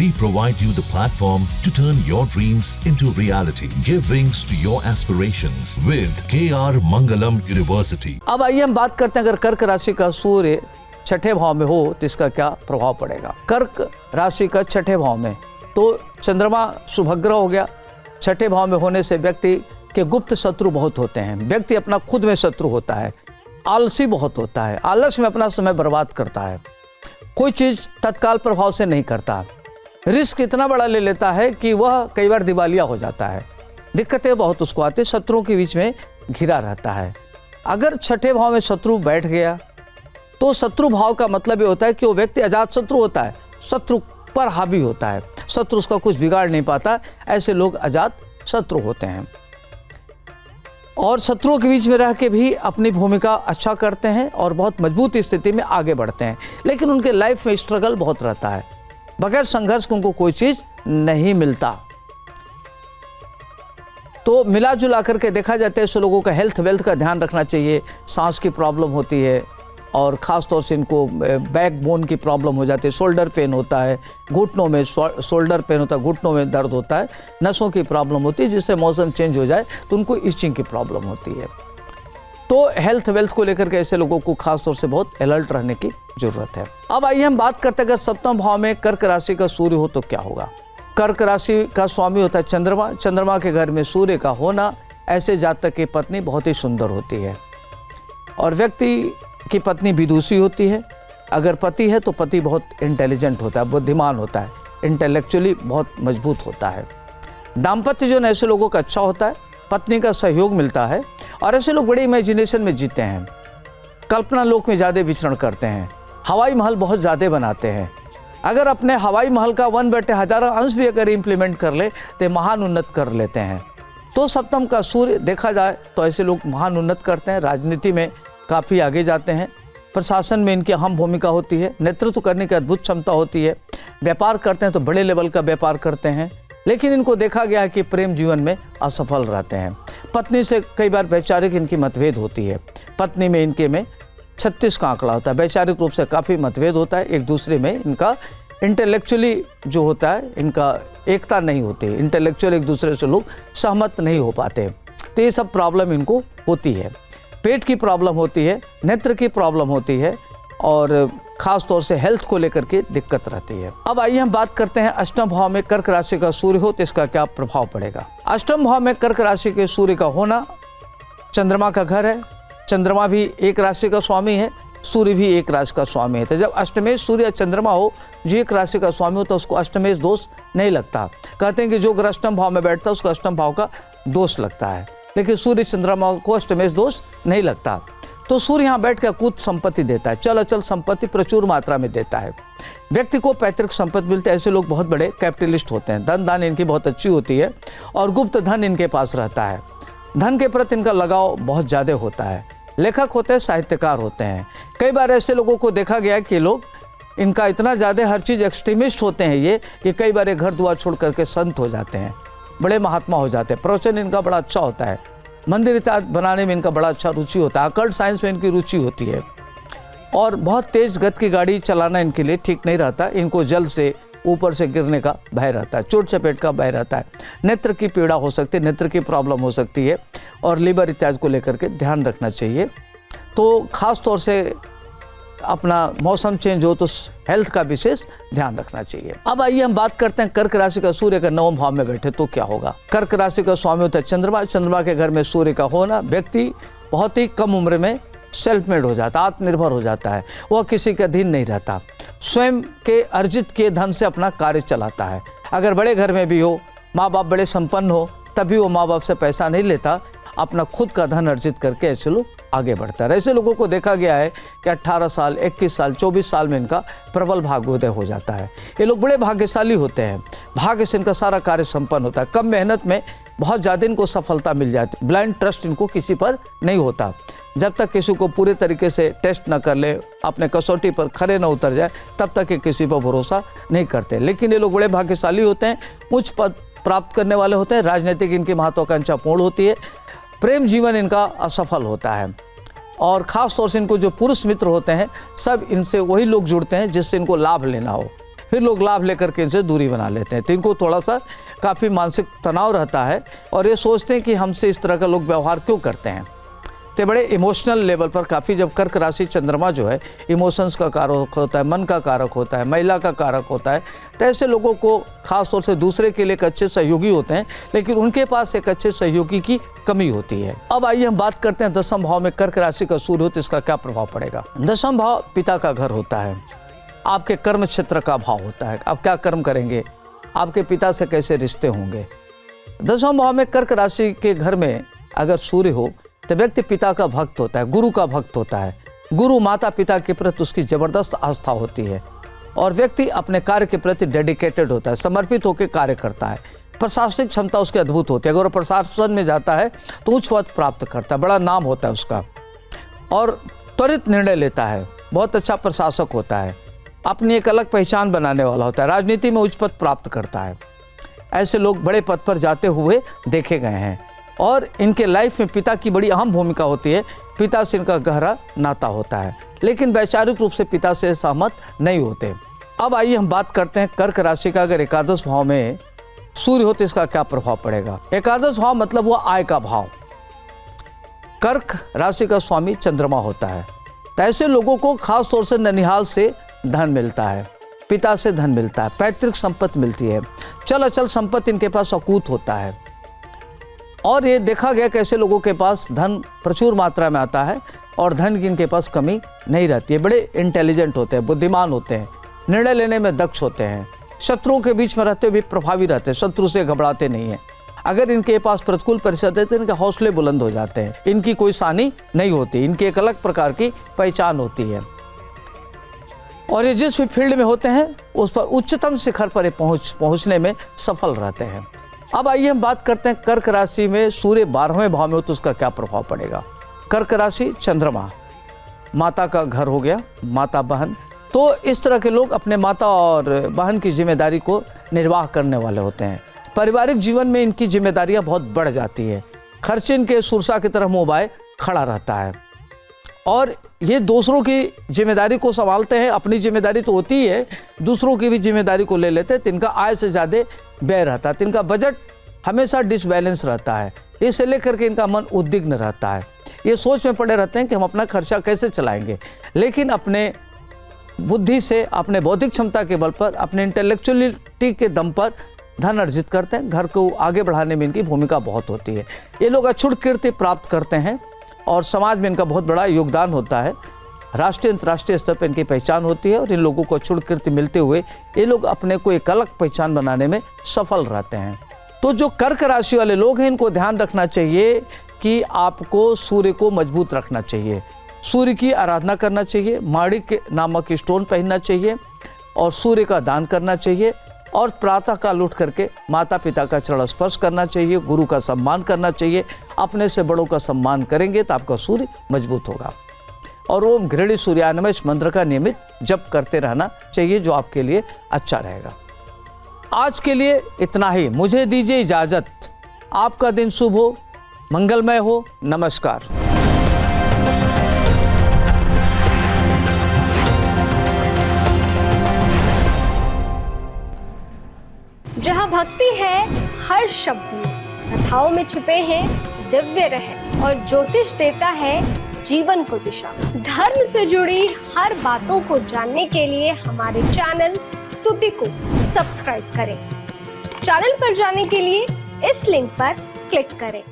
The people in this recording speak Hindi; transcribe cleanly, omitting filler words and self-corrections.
We provide you the platform to turn your dreams into reality. Give wings to your aspirations with KR Mangalam University. अब आइए हम बात करते हैं, अगर कर्क राशि का सूर्य छठे भाव में हो तो इसका क्या प्रभाव पड़ेगा। कर्क राशि का छठे भाव में तो चंद्रमा शुभग्रह हो गया। छठे भाव में होने से व्यक्ति के गुप्त शत्रु बहुत होते हैं। व्यक्ति अपना खुद में शत्रु होता है, आलसी बहुत होता है, आलस में अपना समय बर्बाद करता है, कोई चीज़ तत्काल प्रभाव से नहीं करता, रिस्क इतना बड़ा ले लेता है कि वह कई बार दिवालिया हो जाता है। दिक्कतें बहुत उसको आती, शत्रुओं के बीच में घिरा रहता है। अगर छठे भाव में शत्रु बैठ गया तो शत्रु भाव का मतलब ये होता है कि वो व्यक्ति अजात शत्रु होता है, शत्रु पर हावी होता है, शत्रु उसका कुछ बिगाड़ नहीं पाता। ऐसे लोग अजात शत्रु होते हैं और शत्रुओं के बीच में रह के भी अपनी भूमिका अच्छा करते हैं और बहुत मजबूत स्थिति में आगे बढ़ते हैं, लेकिन उनके लाइफ में स्ट्रगल बहुत रहता है। बगैर संघर्ष के उनको कोई चीज़ नहीं मिलता। तो मिला जुला करके देखा जाता है ऐसे लोगों का हेल्थ वेल्थ का ध्यान रखना चाहिए। सांस की प्रॉब्लम होती है और ख़ास तौर से इनको बैक बोन की प्रॉब्लम हो जाती है, शोल्डर पेन होता है, घुटनों में शोल्डर पेन होता है, घुटनों में दर्द होता है, नसों की प्रॉब्लम होती है, जिससे मौसम चेंज हो जाए तो उनको इचिंग की प्रॉब्लम होती है। तो हेल्थ वेल्थ को लेकर के ऐसे लोगों को खास तौर से बहुत अलर्ट रहने की ज़रूरत है। अब आइए हम बात करते हैं, अगर सप्तम भाव में कर्क राशि का सूर्य हो तो क्या होगा। कर्क राशि का स्वामी होता है चंद्रमा। चंद्रमा के घर में सूर्य का होना ऐसे जातक की पत्नी बहुत ही सुंदर होती है और व्यक्ति की पत्नी विदुषी होती है। अगर पति है तो पति बहुत इंटेलिजेंट होता है, बुद्धिमान होता है, इंटेलेक्चुअली बहुत मजबूत होता है। दाम्पत्य जो ऐसे लोगों का अच्छा होता है, पत्नी का सहयोग मिलता है और ऐसे लोग बड़ी इमेजिनेशन में जीते हैं, कल्पना लोक में ज़्यादा विचरण करते हैं, हवाई महल बहुत ज़्यादा बनाते हैं। अगर अपने हवाई महल का 1/1000 अंश भी अगर इम्प्लीमेंट कर ले तो महान उन्नत कर लेते हैं। तो सप्तम का सूर्य देखा जाए तो ऐसे लोग महान उन्नत करते हैं, राजनीति में काफ़ी आगे जाते हैं, प्रशासन में इनकी अहम भूमिका होती है, नेतृत्व करने की अद्भुत क्षमता होती है, व्यापार करते हैं तो बड़े लेवल का व्यापार करते हैं। लेकिन इनको देखा गया है कि प्रेम जीवन में असफल रहते हैं। पत्नी से कई बार वैचारिक इनकी मतभेद होती है। पत्नी में इनके में 36 का आंकड़ा होता है, वैचारिक रूप से काफ़ी मतभेद होता है। एक दूसरे में इनका इंटेलेक्चुअली जो होता है इनका एकता नहीं होती, इंटेलेक्चुअल एक दूसरे से लोग सहमत नहीं हो पाते। तो ये सब प्रॉब्लम इनको होती है। पेट की प्रॉब्लम होती है, नेत्र की प्रॉब्लम होती है और ख़ास तौर से हेल्थ को लेकर के दिक्कत रहती है। अब आइए हम बात करते हैं अष्टम भाव में कर्क राशि का सूर्य हो तो इसका क्या प्रभाव पड़ेगा। अष्टम भाव में कर्क राशि के सूर्य का होना चंद्रमा का घर है। चंद्रमा भी एक राशि का स्वामी है, सूर्य भी एक राशि का स्वामी है। तो जब अष्टमेश सूर्य या चंद्रमा हो जो एक राशि का स्वामी हो तो उसको अष्टमेश दोष नहीं लगता। कहते हैं कि जो अष्टम भाव में बैठता है उसको अष्टम भाव का दोष लगता है, लेकिन सूर्य चंद्रमा को अष्टमेश दोष नहीं लगता। तो सूर्य यहाँ बैठ कर कुछ संपत्ति देता है, चल अचल संपत्ति प्रचुर मात्रा में देता है। व्यक्ति को पैतृक संपत्ति मिलती है। ऐसे लोग बहुत बड़े कैपिटलिस्ट होते हैं, धन दान इनकी बहुत अच्छी होती है और गुप्त धन इनके पास रहता है। धन के प्रति इनका लगाव बहुत ज़्यादा होता है। लेखक होते हैं, साहित्यकार होते हैं। कई बार ऐसे लोगों को देखा गया है कि लोग इनका इतना ज़्यादा हर चीज़ एक्सट्रीमिस्ट होते हैं ये कि कई बार घर द्वार छोड़ करके संत हो जाते हैं, बड़े महात्मा हो जाते हैं। प्रवचन इनका बड़ा अच्छा होता है, मंदिर इत्यादि बनाने में इनका बड़ा अच्छा रुचि होता है, अकल्ट साइंस में इनकी रुचि होती है और बहुत तेज़ गति की गाड़ी चलाना इनके लिए ठीक नहीं रहता। इनको जल से ऊपर से गिरने का भय रहता है, चोट चपेट का भय रहता है। नेत्र की पीड़ा हो सकती है, नेत्र की प्रॉब्लम हो सकती है और लीवर इत्यादि को लेकर के ध्यान रखना चाहिए। तो ख़ास तौर से अपना मौसम चेंज हो तो हेल्थ का विशेष ध्यान रखना चाहिए। अब आइए हम बात करते हैं कर्क राशि का सूर्य का नवम भाव में बैठे तो क्या होगा। कर्क राशि का स्वामी होता है चंद्रमा। चंद्रमा के घर में सूर्य का होना व्यक्ति बहुत ही कम उम्र में सेल्फ मेड हो जाता है, आत्मनिर्भर हो जाता है। वह किसी का अधीन नहीं रहता, स्वयं के अर्जित किए धन से अपना कार्य चलाता है। अगर बड़े घर में भी हो, माँ बाप बड़े संपन्न हो, तभी वो माँ बाप से पैसा नहीं लेता, अपना खुद का धन अर्जित करके ऐसे लोग आगे बढ़ता है। ऐसे लोगों को देखा गया है कि 18 साल, 21 साल, 24 साल में इनका प्रबल भाग्योदय हो जाता है। ये लोग बड़े भाग्यशाली होते हैं, भाग्य से इनका सारा कार्य संपन्न होता है। कम मेहनत में बहुत ज़्यादा इनको सफलता मिल जाती है। ब्लाइंड ट्रस्ट इनको किसी पर नहीं होता। जब तक किसी को पूरे तरीके से टेस्ट न कर ले, अपने कसौटी पर खरे न उतर जाए, तब तक ये किसी पर भरोसा नहीं करते। लेकिन ये लोग बड़े भाग्यशाली होते हैं, उच्च पद प्राप्त करने वाले होते हैं, राजनीतिक इनकी महत्वाकांक्षा पूर्ण होती है, प्रेम जीवन इनका असफल होता है और ख़ास तौर से इनको जो पुरुष मित्र होते हैं सब इनसे वही लोग जुड़ते हैं जिससे इनको लाभ लेना हो। फिर लोग लाभ लेकर के इनसे दूरी बना लेते हैं। तो इनको थोड़ा सा काफ़ी मानसिक तनाव रहता है और ये सोचते हैं कि हमसे इस तरह का लोग व्यवहार क्यों करते हैं। तो बड़े इमोशनल लेवल पर काफ़ी, जब कर्क राशि चंद्रमा जो है इमोशंस का कारक होता है, मन का कारक होता है, महिला का कारक होता है, तो ऐसे लोगों को खास तौर से दूसरे के लिए एक अच्छे सहयोगी होते हैं, लेकिन उनके पास एक अच्छे सहयोगी की कमी होती है। अब आइए हम बात करते हैं दशम भाव में कर्क राशि का सूर्य हो तो इसका क्या प्रभाव पड़ेगा। दशम भाव पिता का घर होता है, आपके कर्म क्षेत्र का भाव होता है। आप क्या कर्म करेंगे, आपके पिता से कैसे रिश्ते होंगे। दशम भाव में कर्क राशि के घर में अगर सूर्य हो तो व्यक्ति पिता का भक्त होता है, गुरु का भक्त होता है। गुरु माता पिता के प्रति उसकी जबरदस्त आस्था होती है और व्यक्ति अपने कार्य के प्रति डेडिकेटेड होता है, समर्पित होकर कार्य करता है। प्रशासनिक क्षमता उसकी अद्भुत होती है। अगर वो प्रशासन में जाता है तो उच्च पद प्राप्त करता है, बड़ा नाम होता है उसका और त्वरित निर्णय लेता है, बहुत अच्छा प्रशासक होता है, अपनी एक अलग पहचान बनाने वाला होता है, राजनीति में उच्च पद प्राप्त करता है। ऐसे लोग बड़े पद पर जाते हुए देखे गए हैं और इनके लाइफ में पिता की बड़ी अहम भूमिका होती है। पिता से इनका गहरा नाता होता है, लेकिन वैचारिक रूप से पिता से सहमत नहीं होते। अब आइए हम बात करते हैं कर्क राशि का अगर एकादश भाव में सूर्य हो तो इसका क्या प्रभाव पड़ेगा। एकादश भाव मतलब वो आय का भाव। कर्क राशि का स्वामी चंद्रमा होता है, तो ऐसे लोगों को खास तौर से ननिहाल से धन मिलता है, पिता से धन मिलता है, पैतृक संपत्ति मिलती है, चल अचल संपत्ति इनके पास अकूत होता है और ये देखा गया कि ऐसे लोगों के पास धन प्रचुर मात्रा में आता है और धन की इनके पास कमी नहीं रहती है। बड़े इंटेलिजेंट होते हैं, बुद्धिमान होते हैं, निर्णय लेने में दक्ष होते हैं, शत्रुओं के बीच में रहते हुए भी प्रभावी रहते हैं, शत्रु से घबराते नहीं हैं। अगर इनके पास प्रतिकूल परिस्थिति है तो इनके हौसले बुलंद हो जाते हैं, इनकी कोई सानी नहीं होती, इनकी एक अलग प्रकार की पहचान होती है और ये जिस भी फील्ड में होते हैं उस पर उच्चतम शिखर पर पहुंचने में सफल रहते हैं। अब आइए हम बात करते हैं कर्क राशि में सूर्य 12वें भाव में हो तो उसका क्या प्रभाव पड़ेगा। कर्क राशि चंद्रमा, माता का घर हो गया, माता बहन, तो इस तरह के लोग अपने माता और बहन की जिम्मेदारी को निर्वाह करने वाले होते हैं। पारिवारिक जीवन में इनकी जिम्मेदारियां बहुत बढ़ जाती है, खर्चे इनके सुरसा की तरह मोबाइल खड़ा रहता है और ये दूसरों की जिम्मेदारी को संभालते हैं। अपनी जिम्मेदारी तो होती है, दूसरों की भी जिम्मेदारी को ले लेते हैं, तो इनका आय से ज़्यादा व्यय रहता है, तो इनका बजट हमेशा डिसबैलेंस रहता है। इसे लेकर के इनका मन उद्विग्न रहता है, ये सोच में पड़े रहते हैं कि हम अपना खर्चा कैसे चलाएंगे, लेकिन अपने बुद्धि से, अपने बौद्धिक क्षमता के बल पर, अपने इंटेलेक्चुअलिटी के दम पर धन अर्जित करते हैं। घर को आगे बढ़ाने में इनकी भूमिका बहुत होती है। ये लोग अछूत कीर्ति प्राप्त करते हैं और समाज में इनका बहुत बड़ा योगदान होता है। राष्ट्रीय अंतर्राष्ट्रीय स्तर पर इनकी पहचान होती है और इन लोगों को अछूत कीर्ति मिलते हुए ये लोग अपने को एक अलग पहचान बनाने में सफल रहते हैं। तो जो कर्क राशि वाले लोग हैं इनको ध्यान रखना चाहिए कि आपको सूर्य को मजबूत रखना चाहिए, सूर्य की आराधना करना चाहिए, माणिक नामक स्टोन पहनना चाहिए और सूर्य का दान करना चाहिए और प्रातः काल उठ करके माता पिता का चरण स्पर्श करना चाहिए, गुरु का सम्मान करना चाहिए। अपने से बड़ों का सम्मान करेंगे तो आपका सूर्य मजबूत होगा। और ओम घृणी सूर्यानमः इस मंत्र का नियमित जप करते रहना चाहिए, जो आपके लिए अच्छा रहेगा। आज के लिए इतना ही, मुझे दीजिए इजाजत। आपका दिन शुभ हो, मंगलमय हो। नमस्कार। जहाँ भक्ति है हर शब्द में, कथाओं में छुपे हैं दिव्य रहस्य और ज्योतिष देता है जीवन को दिशा। धर्म से जुड़ी हर बातों को जानने के लिए हमारे चैनल स्तुति को सब्सक्राइब करें। चैनल पर जाने के लिए इस लिंक पर क्लिक करें।